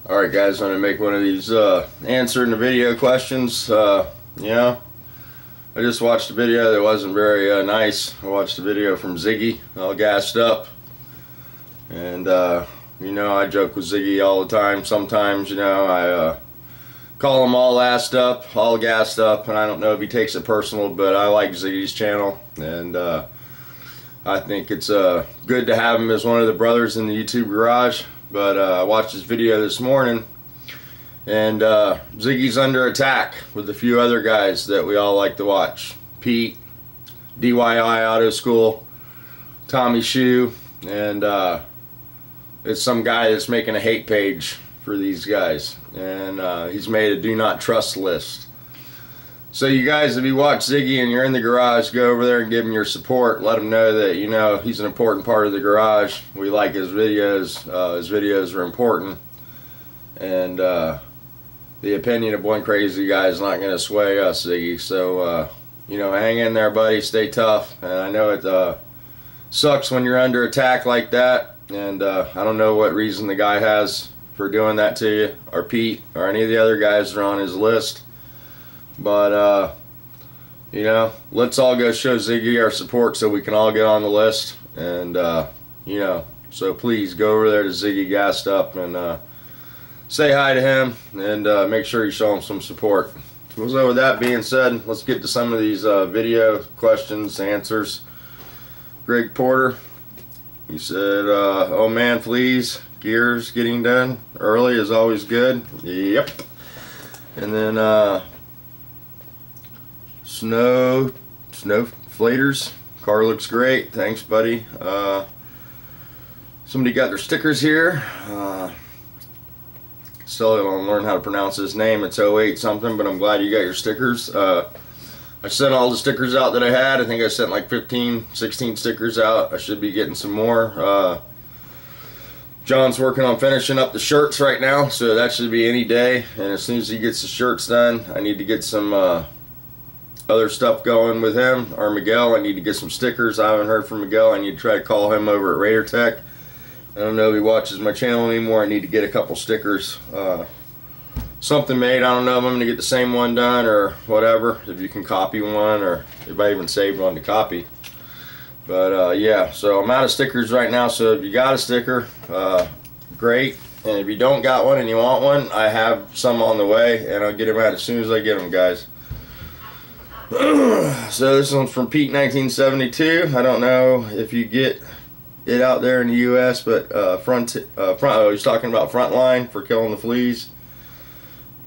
Alright guys, I'm going to make one of these answering the video questions. I just watched a video that wasn't very nice. I watched a video from Ziggy, all gassed up. And I joke with Ziggy all the time. Sometimes, I call him all assed up, all gassed up, and I don't know if he takes it personal, but I like Ziggy's channel. And I think it's good to have him as one of the brothers in the YouTube garage. But I watched his video this morning, and Ziggy's under attack with a few other guys that we all like to watch. Pete, DIY Auto School, Tommy Shoe, and it's some guy that's making a hate page for these guys. And he's made a do not trust list. So you guys, if you watch Ziggy and you're in the garage, go over there and give him your support. Let him know that, he's an important part of the garage. We like his videos. His videos are important. And the opinion of one crazy guy is not going to sway us, Ziggy. So, hang in there, buddy. Stay tough. And I know it sucks when you're under attack like that. And I don't know what reason the guy has for doing that to you, or Pete, or any of the other guys that are on his list. But, let's all go show Ziggy our support so we can all get on the list. And, so please go over there to Ziggy Gassed Up and say hi to him and make sure you show him some support. So with that being said, let's get to some of these video questions, answers. Greg Porter, he said, oh man, please, gears getting done early is always good. Yep. And then, Snow Flaters, car looks great, thanks buddy. Somebody got their stickers here. Still don't learn how to pronounce his name. It's 08 something, but I'm glad you got your stickers. I sent all the stickers out that I had. I think I sent like 15, 16 stickers out. I should be getting some more. John's working on finishing up the shirts right now, so that should be any day. And as soon as he gets the shirts done, I need to get some other stuff going with him, or Miguel. I need to get some stickers. I haven't heard from Miguel. I need to try to call him over at Raider Tech. I don't know if he watches my channel anymore. I need to get a couple stickers, something made. I don't know if I'm going to get the same one done or whatever, if you can copy one, or if I even saved one to copy. But yeah, so I'm out of stickers right now, so if you got a sticker, great. And if you don't got one and you want one, I have some on the way, and I'll get them out as soon as I get them, guys. So this one's from Pete 1972. I don't know if you get it out there in the US, but he's talking about Frontline for killing the fleas.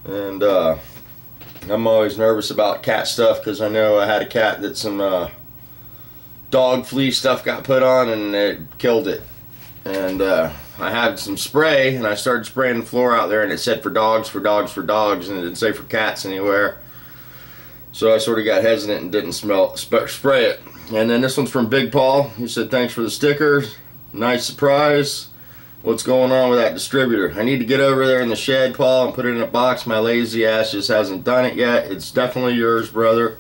And I'm always nervous about cat stuff, because I know I had a cat that some dog flea stuff got put on and it killed it. And I had some spray, and I started spraying the floor out there, and it said for dogs, for dogs, for dogs, and it didn't say for cats anywhere. So I sort of got hesitant and didn't spray it. And then this one's from Big Paul. He said, thanks for the stickers. Nice surprise. What's going on with that distributor? I need to get over there in the shed, Paul, and put it in a box. My lazy ass just hasn't done it yet. It's definitely yours, brother.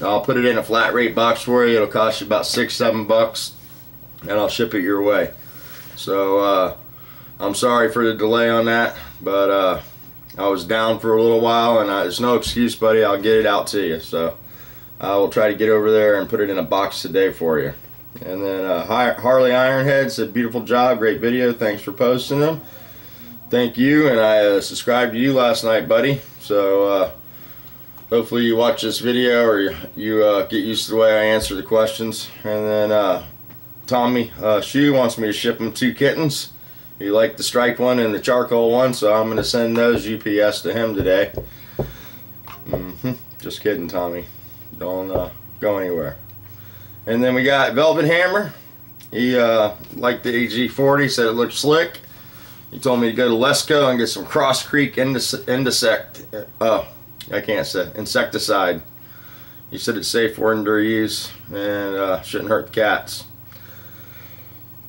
I'll put it in a flat rate box for you. It'll cost you about $6-7, and I'll ship it your way. So I'm sorry for the delay on that, but I was down for a little while, and there's no excuse, buddy. I'll get it out to you. So I will try to get over there and put it in a box today for you. And then Harley Ironhead said, beautiful job, great video, thanks for posting them. Thank you, and I subscribed to you last night, buddy. So hopefully you watch this video, or you get used to the way I answer the questions. And then Tommy Shoe wants me to ship him 2 kittens. He liked the striped one and the charcoal one, so I'm going to send those UPS to him today. Just kidding, Tommy. Don't go anywhere. And then we got Velvet Hammer. He liked the AG40, said it looked slick. He told me to go to Lesco and get some Cross Creek insecticide. He said it's safe for indoor use and shouldn't hurt the cats.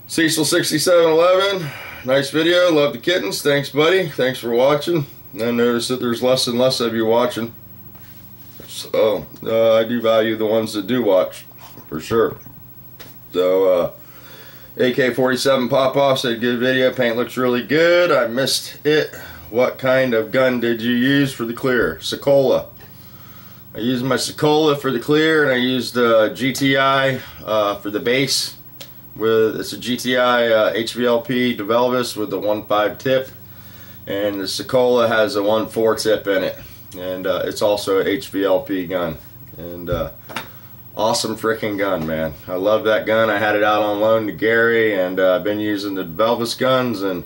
Cecil 6711. Nice video, love the kittens, thanks buddy, thanks for watching. I noticed that there's less and less of you watching, so I do value the ones that do watch, for sure. So AK-47 pop-off said, good video, paint looks really good. I missed it. What kind of gun did you use for the clear? Sokola. I used my Sokola for the clear, and I used GTI for the base. It's a GTI HVLP DeVelvis with the 1.5 tip, and the Sokola has a 1.4 tip in it, and it's also an HVLP gun. And awesome freaking gun, man. I love that gun. I had it out on loan to Gary, and I've been using the DeVelvis guns, and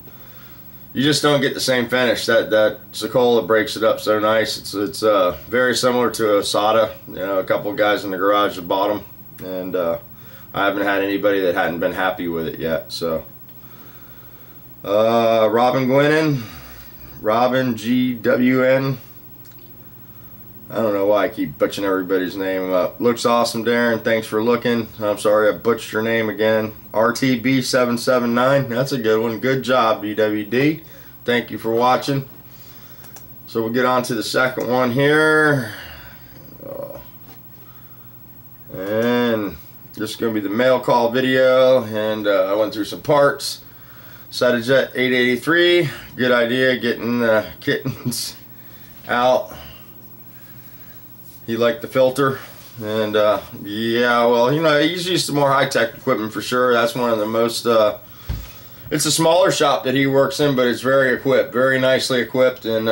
you just don't get the same finish. That Sokola breaks it up so nice. It's very similar to a SATA. You know, a couple of guys in the garage have bought them, and I haven't had anybody that hadn't been happy with it yet. So, Robin Gwynn, Robin GWN. I don't know why I keep butchering everybody's name up. Looks awesome, Darren. Thanks for looking. I'm sorry I butchered your name again. RTB779. That's a good one. Good job, BWD. Thank you for watching. So we'll get on to the second one here. And this is going to be the mail call video. And I went through some parts. Cytojet 883. Good idea getting the kittens out. He liked the filter, and yeah, well, you know, he's used to more high-tech equipment for sure. That's one of the most, it's a smaller shop that he works in, but it's very equipped, very nicely equipped, and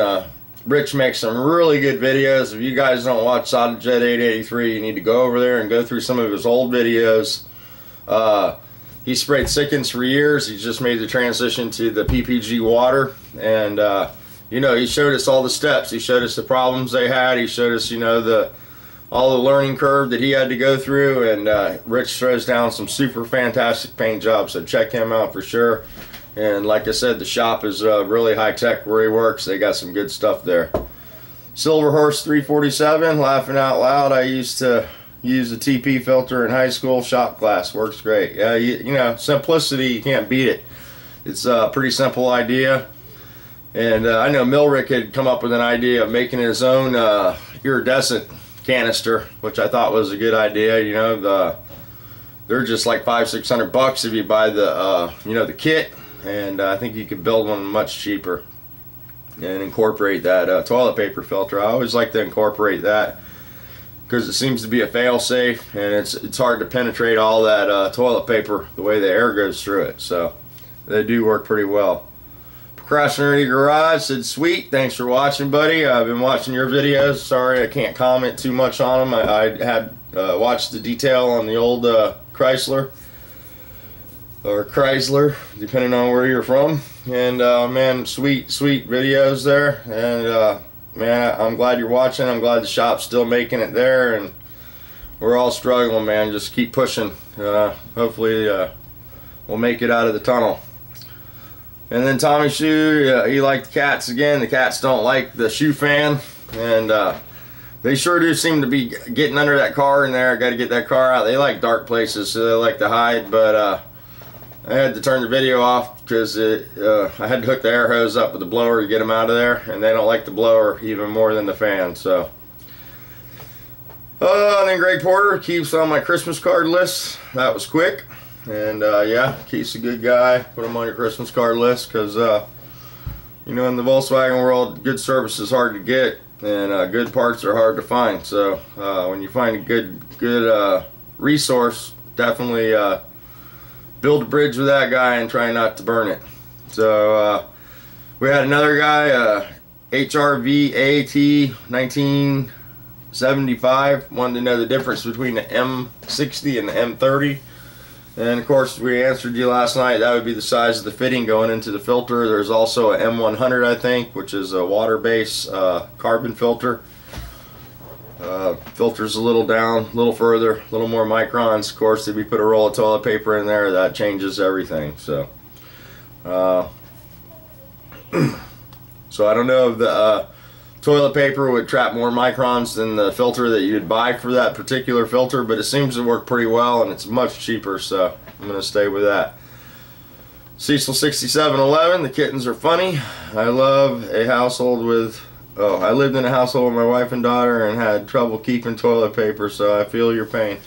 Rich makes some really good videos. If you guys don't watch Cytojet 883, you need to go over there and go through some of his old videos. He sprayed Sikkens for years. He's just made the transition to the PPG water, and you know, he showed us all the steps. He showed us the problems they had. He showed us, you know, all the learning curve that he had to go through. And Rich throws down some super fantastic paint jobs. So check him out for sure. And like I said, the shop is really high tech where he works. They got some good stuff there. Silver Horse 347. Laughing out loud. I used to use a TP filter in high school. Shop class works great. Yeah, you know, simplicity, you can't beat it. It's a pretty simple idea. And I know Milrick had come up with an idea of making his own iridescent canister, which I thought was a good idea. You know, they're just like $500-600 if you buy the you know, the kit, and I think you could build one much cheaper and incorporate that toilet paper filter. I always like to incorporate that because it seems to be a fail-safe, and it's hard to penetrate all that toilet paper the way the air goes through it. So they do work pretty well. Procrastinator Garage said, sweet, thanks for watching, buddy. I've been watching your videos. Sorry I can't comment too much on them. I had watched the detail on the old Chrysler, or Chrysler, depending on where you're from. And man, sweet videos there. And man, I'm glad you're watching. I'm glad the shop's still making it there, and we're all struggling, man. Just keep pushing. Hopefully we'll make it out of the tunnel. And then Tommy Shoe, he liked the cats again. The cats don't like the shoe fan, and they sure do seem to be getting under that car in there. Got to get that car out. They like dark places, so they like to hide, but I had to turn the video off because I had to hook the air hose up with the blower to get them out of there, and they don't like the blower even more than the fan. So and then Greg Porter keeps on my Christmas card list. That was quick. And yeah, Keith's a good guy. Put him on your Christmas card list because you know, in the Volkswagen world, good service is hard to get, and good parts are hard to find. So when you find a good resource, definitely build a bridge with that guy and try not to burn it. So we had another guy, HRVAT 1975, wanted to know the difference between the M60 and the M30. And of course, we answered you last night. That would be the size of the fitting going into the filter. There's also a M100, I think, which is a water-based carbon filter. Filters a little down, a little further, a little more microns. Of course, if you put a roll of toilet paper in there, that changes everything. So, so I don't know if the toilet paper would trap more microns than the filter that you'd buy for that particular filter, but it seems to work pretty well, and it's much cheaper, so I'm going to stay with that. Cecil 6711, the kittens are funny. I love a household with, I lived in a household with my wife and daughter and had trouble keeping toilet paper, so I feel your pain.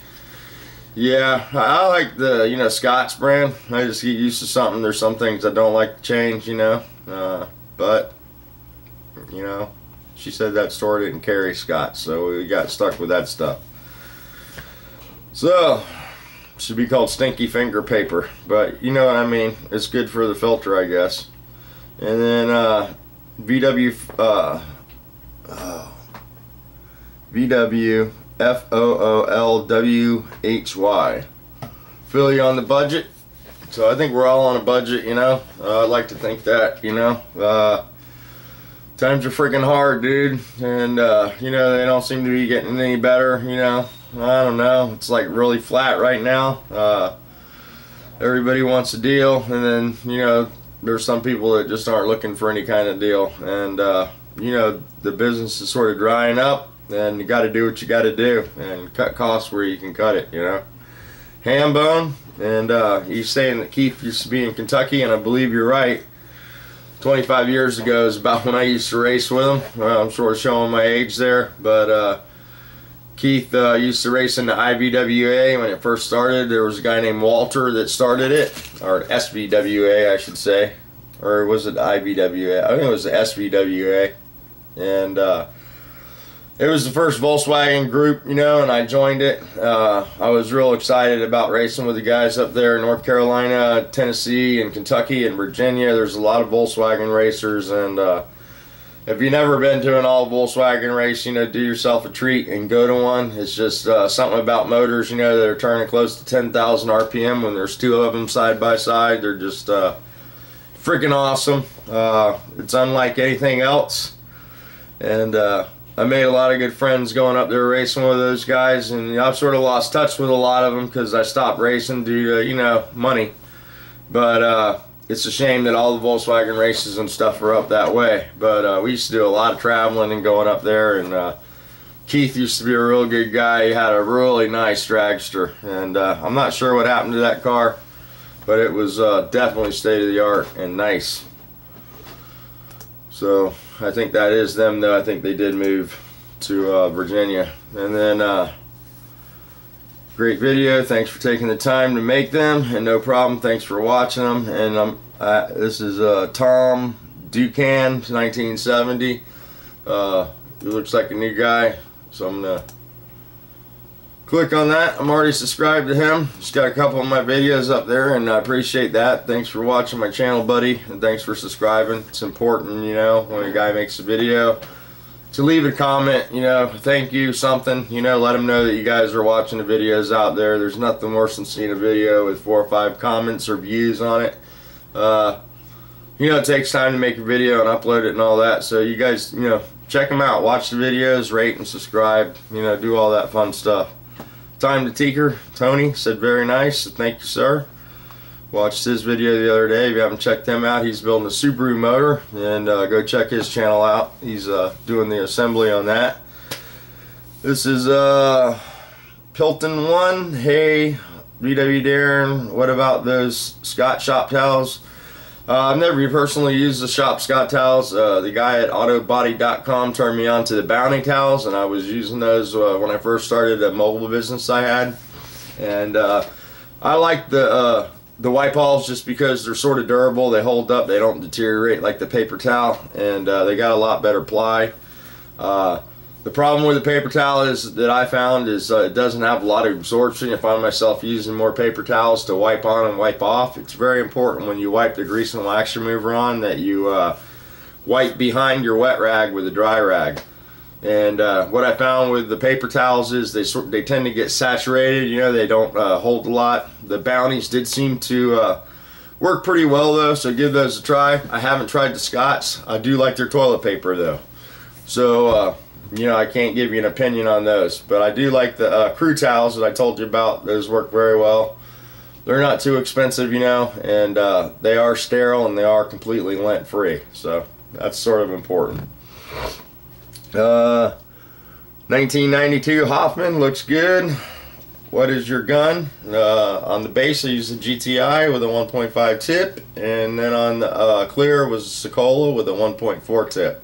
Yeah, I like the, you know, Scott's brand. I just get used to something. There's some things I don't like to change, you know. But, you know, she said that store didn't carry Scott's, so we got stuck with that stuff. So, should be called Stinky Finger Paper, but you know what I mean. It's good for the filter, I guess. And then VW FOOLWHY. Feel you on the budget? So I think we're all on a budget, you know. I'd like to think that, you know. Times are freaking hard, dude. And, you know, they don't seem to be getting any better, you know. I don't know. It's like really flat right now. Everybody wants a deal, and then, you know, there's some people that just aren't looking for any kind of deal. And, you know, the business is sort of drying up, and you got to do what you got to do and cut costs where you can cut it, you know. Hambone, and he's saying that Keith used to be in Kentucky, and I believe you're right. 25 years ago is about when I used to race with him. I'm sort of showing my age there, but Keith used to race in the IBWA when it first started. There was a guy named Walter that started it, or SBWA I should say, or was it IBWA? I think it was the SBWA, and it was the first Volkswagen group, you know, and I joined it. I was real excited about racing with the guys up there in North Carolina, Tennessee, and Kentucky, and Virginia. There's a lot of Volkswagen racers, and if you've never been to an all Volkswagen race, you know, do yourself a treat and go to one. It's just something about motors, you know, that are turning close to 10,000 RPM when there's two of them side by side. They're just freaking awesome. It's unlike anything else, and I made a lot of good friends going up there racing with those guys, and I've sort of lost touch with a lot of them because I stopped racing due to, you know, money. But it's a shame that all the Volkswagen races and stuff are up that way. But we used to do a lot of traveling and going up there, and Keith used to be a real good guy. He had a really nice dragster, and I'm not sure what happened to that car, but it was definitely state of the art and nice. So I think that is them, though. I think they did move to Virginia. And then great video. Thanks for taking the time to make them, and no problem. Thanks for watching them. And this is Tom Ducan, 1970. He looks like a new guy, so I'm gonna click on that. I'm already subscribed to him. Just got a couple of my videos up there, and I appreciate that. Thanks for watching my channel, buddy, and thanks for subscribing. It's important, you know, when a guy makes a video, to leave a comment, you know, thank you, something, you know, let them know that you guys are watching the videos out there. There's nothing worse than seeing a video with 4 or 5 comments or views on it. You know, it takes time to make a video and upload it and all that, so you guys, you know, check them out, watch the videos, rate and subscribe, you know, do all that fun stuff. Time to Tinker, Tony said very nice, thank you, sir. Watched his video the other day. If you haven't checked him out, he's building a Subaru motor, and go check his channel out. He's doing the assembly on that. This is Pilton 1. Hey, VW Darren, what about those Scott shop towels? I've never personally used the shop Scott towels. The guy at autobody.com turned me on to the Bounty towels, and I was using those when I first started a mobile business I had. And I like the wipe-alls just because they're sort of durable. They hold up. They don't deteriorate like the paper towel, and they got a lot better ply. The problem with the paper towel is that I found is it doesn't have a lot of absorption. I find myself using more paper towels to wipe on and wipe off. It's very important when you wipe the grease and wax remover on that you wipe behind your wet rag with a dry rag. And what I found with the paper towels is they tend to get saturated. You know, they don't hold a lot. The Bounties did seem to work pretty well though, so give those a try. I haven't tried the Scotts. I do like their toilet paper though. So you know, I can't give you an opinion on those, but I do like the crew towels that I told you about. Those work very well. They're not too expensive, you know, and they are sterile and they are completely lint free, so that's sort of important. 1992 Hoffman looks good. What is your gun? On the base I used a GTI with a 1.5 tip, and then on the clear was a Sokola with a 1.4 tip.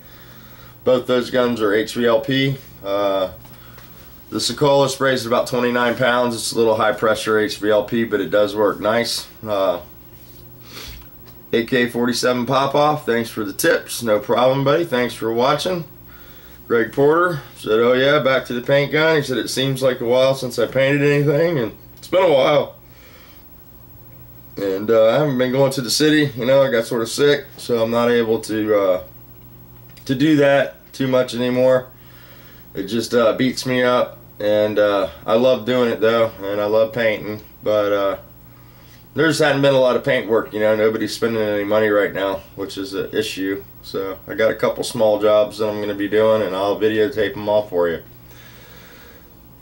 Both those guns are HVLP. The The Sokola sprays at about 29 pounds. It's a little high pressure HVLP, but it does work nice. AK-47 Pop-Off, thanks for the tips. No problem, buddy. Thanks for watching. Greg Porter said, oh yeah, back to the paint gun. He said, it seems like a while since I painted anything, and it's been a while. And I haven't been going to the city. You know, I got sort of sick, so I'm not able to do that too much anymore. It just beats me up. And I love doing it though, and I love painting, but there just hadn't been a lot of paint work, you know. Nobody's spending any money right now, which is an issue. So I got a couple small jobs that I'm going to be doing, and I'll videotape them all for you.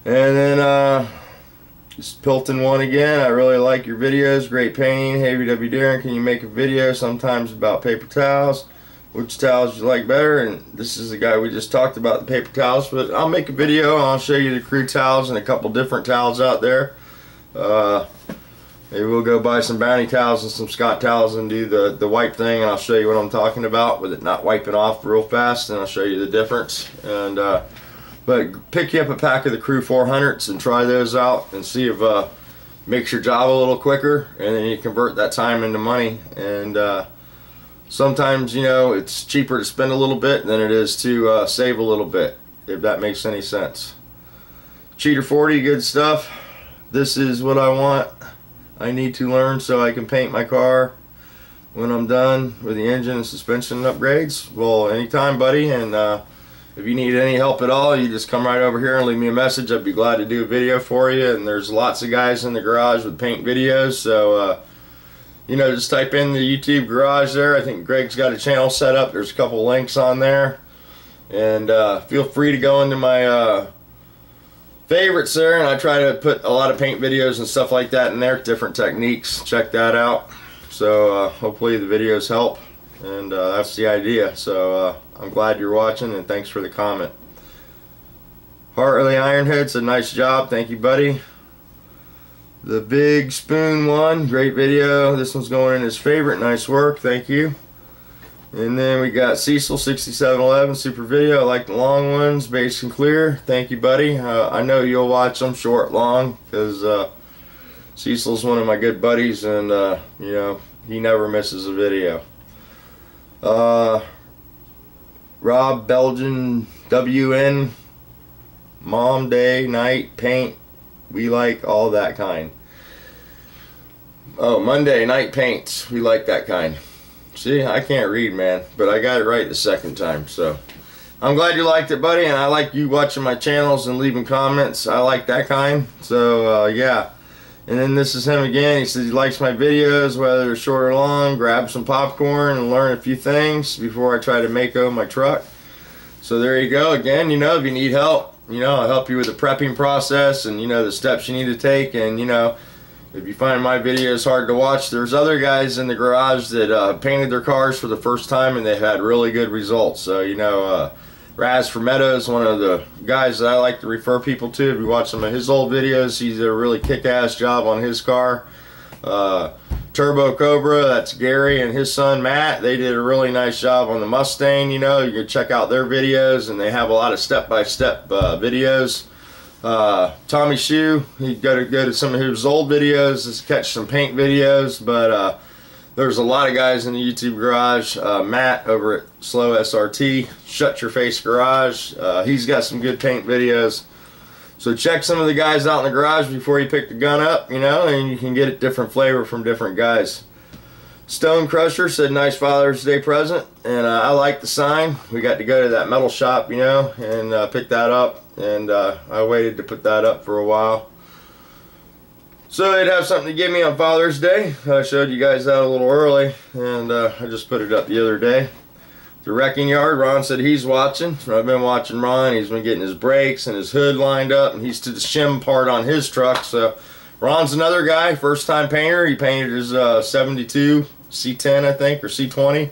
And then just Pilton one again. I really like your videos. Great painting. Hey VW Darren, can you make a video sometimes about paper towels? Which towels you like better? And this is the guy we just talked about, the paper towels, but I'll make a video and I'll show you the crew towels and a couple different towels out there. Maybe we'll go buy some Bounty towels and some Scott towels and do the wipe thing, and I'll show you what I'm talking about with it not wiping off real fast, and I'll show you the difference. And but pick you up a pack of the Crew 400s and try those out and see if makes your job a little quicker, and then you convert that time into money. And sometimes, you know, it's cheaper to spend a little bit than it is to save a little bit, if that makes any sense. Cheater 40, good stuff. This is what I want. I need to learn so I can paint my car when I'm done with the engine and suspension upgrades. Well, anytime, buddy. And if you need any help at all, you just come right over here and leave me a message. I'd be glad to do a video for you. And there's lots of guys in the garage with paint videos, so you know, just type in the YouTube garage there. I think Greg's got a channel set up. There's a couple links on there. And feel free to go into my favorites there, and I try to put a lot of paint videos and stuff like that in there, different techniques. Check that out. So hopefully the videos help, and that's the idea. So I'm glad you're watching, and thanks for the comment. Hartley Ironhead said, nice job. Thank you, buddy. The Big Spoon one, great video. This one's going in his favorite. Nice work, thank you. And then we got Cecil 6711, super video. I like the long ones, base and clear. Thank you, buddy. I know you'll watch them short, long, because Cecil's one of my good buddies, and you know, he never misses a video. Rob Belgian WN, Mom Day, Night, Paint. We like all that kind. Oh, Monday Night Paints. We like that kind. See, I can't read, man, but I got it right the second time. So I'm glad you liked it, buddy, and I like you watching my channels and leaving comments. I like that kind. So yeah. And then this is him again. He says he likes my videos, whether they're short or long. Grab some popcorn and learn a few things before I try to make over my truck. So there you go. Again, you know, if you need help, you know, I'll help you with the prepping process and, you know, the steps you need to take. And, you know, if you find my videos hard to watch, there's other guys in the garage that painted their cars for the first time, and they've had really good results. So, you know, Raz Fermetto is one of the guys that I like to refer people to. If you watch some of his old videos, he's did a really kick-ass job on his car. Turbo Cobra, that's Gary and his son Matt. They did a really nice job on the Mustang. You know, you can check out their videos, and they have a lot of step-by-step videos. Tommy Shoe, he got to go to some of his old videos to catch some paint videos, but there's a lot of guys in the YouTube garage. Matt over at Slow SRT, Shut Your Face Garage, he's got some good paint videos. So check some of the guys out in the garage before you pick the gun up, you know, and you can get a different flavor from different guys. Stone Crusher said, nice Father's Day present, and I like the sign. We got to go to that metal shop, you know, and pick that up, and I waited to put that up for a while. So they'd have something to give me on Father's Day. I showed you guys that a little early, and I just put it up the other day. The Wrecking Yard, Ron said he's watching. I've been watching Ron. He's been getting his brakes and his hood lined up, and he's to the shim part on his truck. So Ron's another guy, first time painter. He painted his 72 C10, I think, or C20,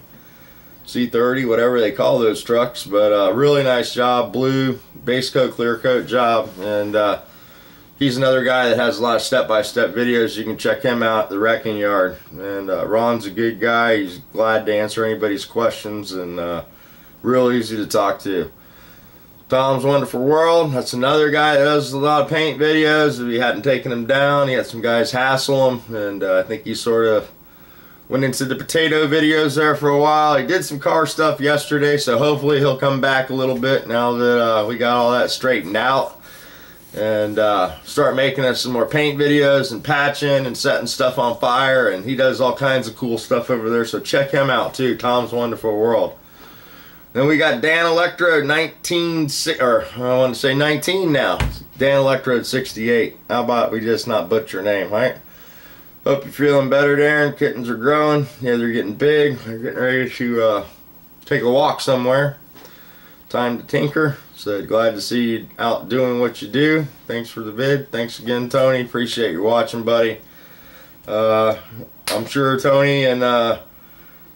C30, whatever they call those trucks. But really nice job, blue base coat, clear coat job. And he's another guy that has a lot of step-by-step videos. You can check him out at the Wrecking Yard. And Ron's a good guy. He's glad to answer anybody's questions, and real easy to talk to. Tom's Wonderful World. That's another guy that does a lot of paint videos. If he hadn't taken him down, he had some guys hassle him, and I think he sort of went into the potato videos there for a while. He did some car stuff yesterday, so hopefully he'll come back a little bit now that we got all that straightened out, and start making us some more paint videos and patching and setting stuff on fire. And he does all kinds of cool stuff over there, so check him out too, Tom's Wonderful World. Then we got Dan Electro 19, or I want to say 19 now. Dan Electro 68. How about we just not butcher your name, right? Hope you're feeling better, Darren. Kittens are growing. Yeah, they're getting big. They're getting ready to take a walk somewhere. Time to tinker. So glad to see you out doing what you do. Thanks for the vid. Thanks again, Tony. Appreciate you watching, buddy. I'm sure Tony and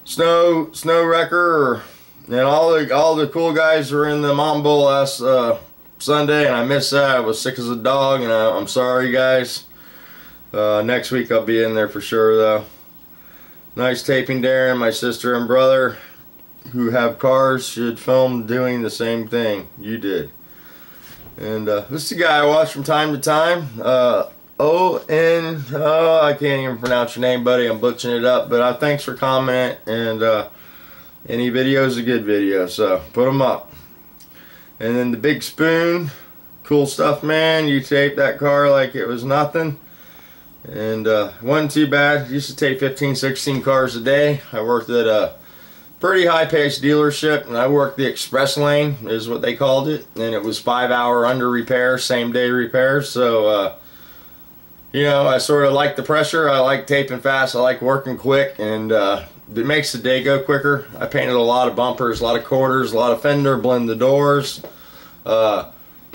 Snow Wrecker and all the cool guys were in the Mountain Bowl last Sunday, and I missed that. I was sick as a dog, and I'm sorry, guys. Next week I'll be in there for sure, though. Nice taping, Darren. My sister and brother who have cars should film doing the same thing you did. And this is the guy I watch from time to time. I can't even pronounce your name, buddy. I'm butchering it up, but thanks for commenting, and any video is a good video, so put them up. And then the Big Spoon, cool stuff, man. You taped that car like it was nothing, and wasn't too bad. Used to tape 15, 16 cars a day. I worked at a pretty high-paced dealership, and I worked the express lane, is what they called it, and it was 5-hour under repair, same-day repairs. So you know, I sort of like the pressure. I like taping fast. I like working quick, and it makes the day go quicker. I painted a lot of bumpers, a lot of quarters, a lot of fender, blend the doors.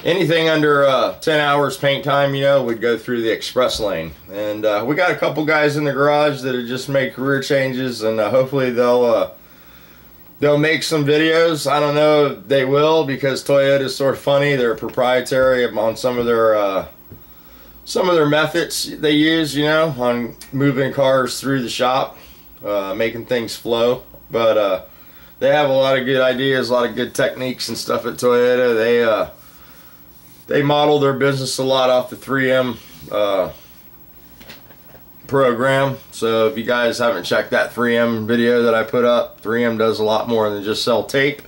Anything under 10 hours paint time, you know, would go through the express lane. And we got a couple guys in the garage that just make career changes, and hopefully they'll make some videos. I don't know if they will, because Toyota is sort of funny. They're proprietary on some of their methods they use, you know, on moving cars through the shop. Making things flow, but they have a lot of good ideas, a lot of good techniques and stuff at Toyota. They model their business a lot off the 3M program. So if you guys haven't checked that 3M video that I put up, 3M does a lot more than just sell tape.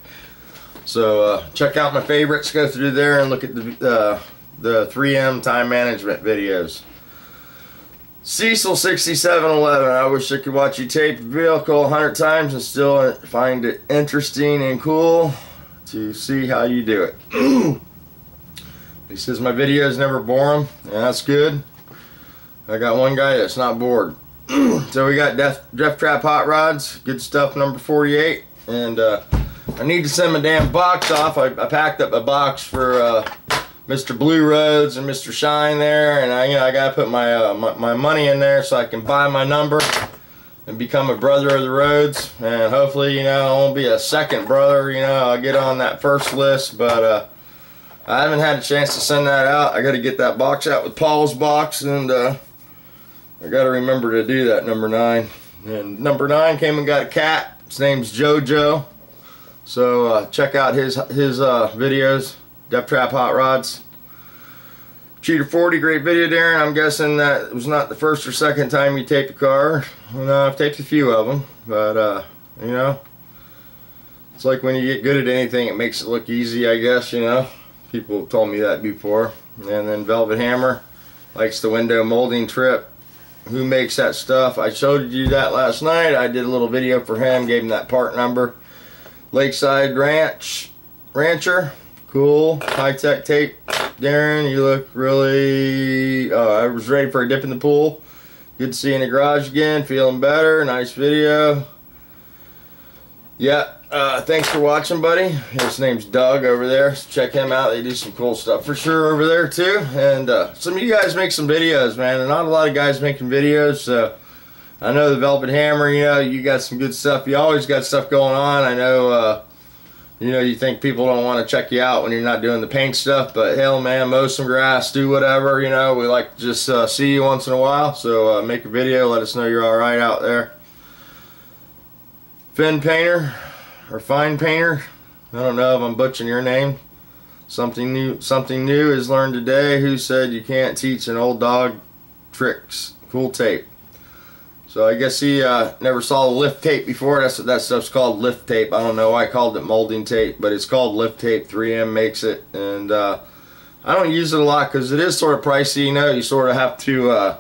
So check out my favorites, go through there and look at the 3M time management videos. Cecil 6711, I wish I could watch you tape a vehicle 100 times and still find it interesting and cool to see how you do it. He says my videos never bore him, and that's good. I got one guy that's not bored. So we got Death Trap Hot Rods, good stuff, number 48, and I need to send my damn box off. I packed up a box for Mr. Blue Roads and Mr. Shine there, and I gotta put my money in there so I can buy my number and become a brother of the roads. And hopefully, you know, I won't be a second brother. You know, I'll get on that first list, but I haven't had a chance to send that out. I got to get that box out with Paul's box, and I got to remember to do that. Number 9, and number 9 came and got a cat. His name's JoJo. So check out his videos. Death Trap Hot Rods. Cheater 40, great video, Darren. I'm guessing that it was not the first or second time you taped a car. Well, no, I've taped a few of them, but you know, it's like when you get good at anything, it makes it look easy, I guess, you know. People have told me that before. And then Velvet Hammer likes the window molding trip. Who makes that stuff? I showed you that last night. I did a little video for him, gave him that part number. Lakeside Rancher. Cool, high-tech tape. Darren, you look really... I was ready for a dip in the pool. Good to see you in the garage again. Feeling better. Nice video. Yeah, thanks for watching, buddy. His name's Doug over there. So check him out. They do some cool stuff for sure over there, too. And some of you guys make some videos, man. There's not a lot of guys making videos, so... I know the Velvet Hammer, you know, you got some good stuff. You always got stuff going on. I know... you know, you think people don't want to check you out when you're not doing the paint stuff, but hell, man, mow some grass, do whatever, you know. We like to just see you once in a while, so make a video, let us know you're alright out there. Fine Painter, I don't know if I'm butchering your name. Something new is learned today. Who said you can't teach an old dog tricks? Cool tape. So I guess he never saw the lift tape before. That's what that stuff's called, lift tape. I don't know why I called it molding tape, but it's called lift tape. 3M makes it, and I don't use it a lot because it is sort of pricey. You know, you sort of have to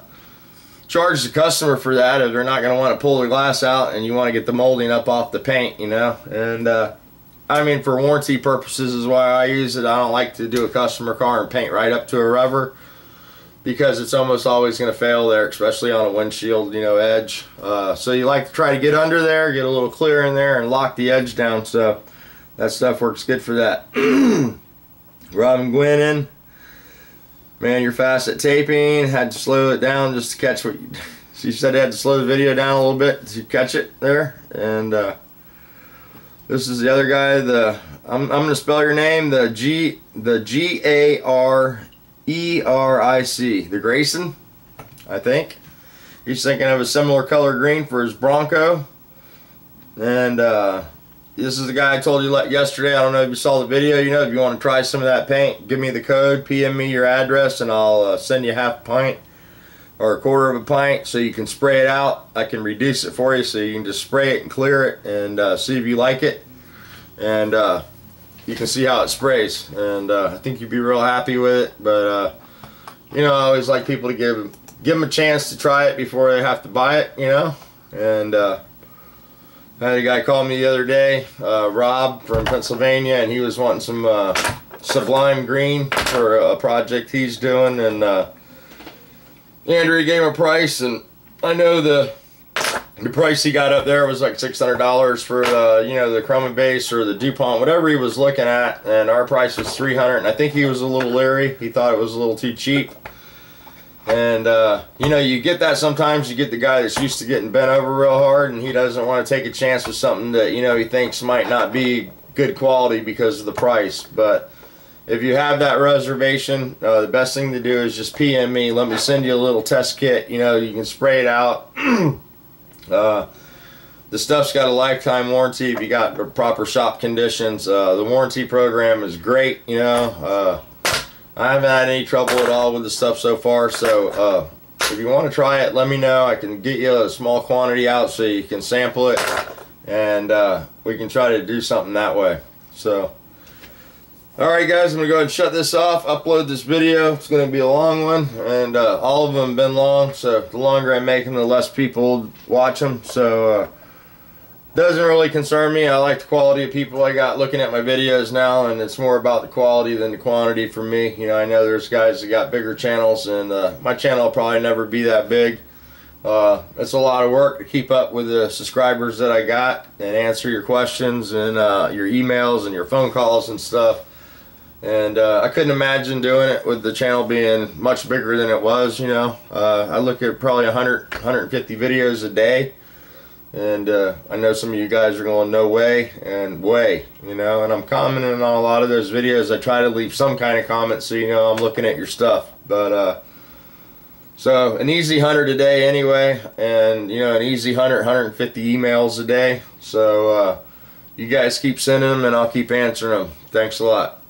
charge the customer for that if they're not going to want to pull the glass out, and you want to get the molding up off the paint, you know. And I mean, for warranty purposes is why I use it. I don't like to do a customer car and paint right up to a rubber, because it's almost always going to fail there, especially on a windshield, you know, edge. So you like to try to get under there, get a little clear in there, and lock the edge down. So that stuff works good for that. Robin Gwinnen, man, you're fast at taping. Had to slow it down just to catch what you... She said I had to slow the video down a little bit to catch it there. And this is the other guy. I'm going to spell your name. The G-A-R-E-R-I-C, the Grayson, I think. He's thinking of a similar color green for his Bronco. And this is the guy I told you yesterday. I don't know if you saw the video. You know, if you want to try some of that paint, give me the code, PM me your address, and I'll send you half a pint or a quarter of a pint so you can spray it out. I can reduce it for you so you can just spray it and clear it and see if you like it. And you can see how it sprays, and I think you'd be real happy with it. But you know, I always like people to give them a chance to try it before they have to buy it, you know. And I had a guy call me the other day, Rob from Pennsylvania, and he was wanting some Sublime Green for a project he's doing, and Andrea gave him a price, and I know the price he got up there was like $600 for the, you know, the Chroma base or the DuPont, whatever he was looking at, and our price was $300, and I think he was a little leery. He thought it was a little too cheap. And you know, you get that sometimes. You get the guy that's used to getting bent over real hard, and he doesn't want to take a chance with something that, you know, he thinks might not be good quality because of the price. But if you have that reservation, the best thing to do is just PM me. Let me send you a little test kit. You know, you can spray it out. The stuff's got a lifetime warranty if you got the proper shop conditions. The warranty program is great, you know. I haven't had any trouble at all with the stuff so far, so if you want to try it, let me know. I can get you a small quantity out so you can sample it, and we can try to do something that way. So, alright guys, I'm going to go ahead and shut this off, upload this video. It's going to be a long one, and all of them have been long, so the longer I make them, the less people watch them. So, doesn't really concern me. I like the quality of people I got looking at my videos now, and it's more about the quality than the quantity for me. You know, I know there's guys that got bigger channels, and my channel will probably never be that big. It's a lot of work to keep up with the subscribers that I got and answer your questions and your emails and your phone calls and stuff. And I couldn't imagine doing it with the channel being much bigger than it was, you know. I look at probably 100, 150 videos a day. And I know some of you guys are going, no way and way, you know, and I'm commenting on a lot of those videos. I try to leave some kind of comment so you know I'm looking at your stuff. But so an easy 100 a day anyway, and you know, an easy 100, 150 emails a day. So you guys keep sending them and I'll keep answering them. Thanks a lot.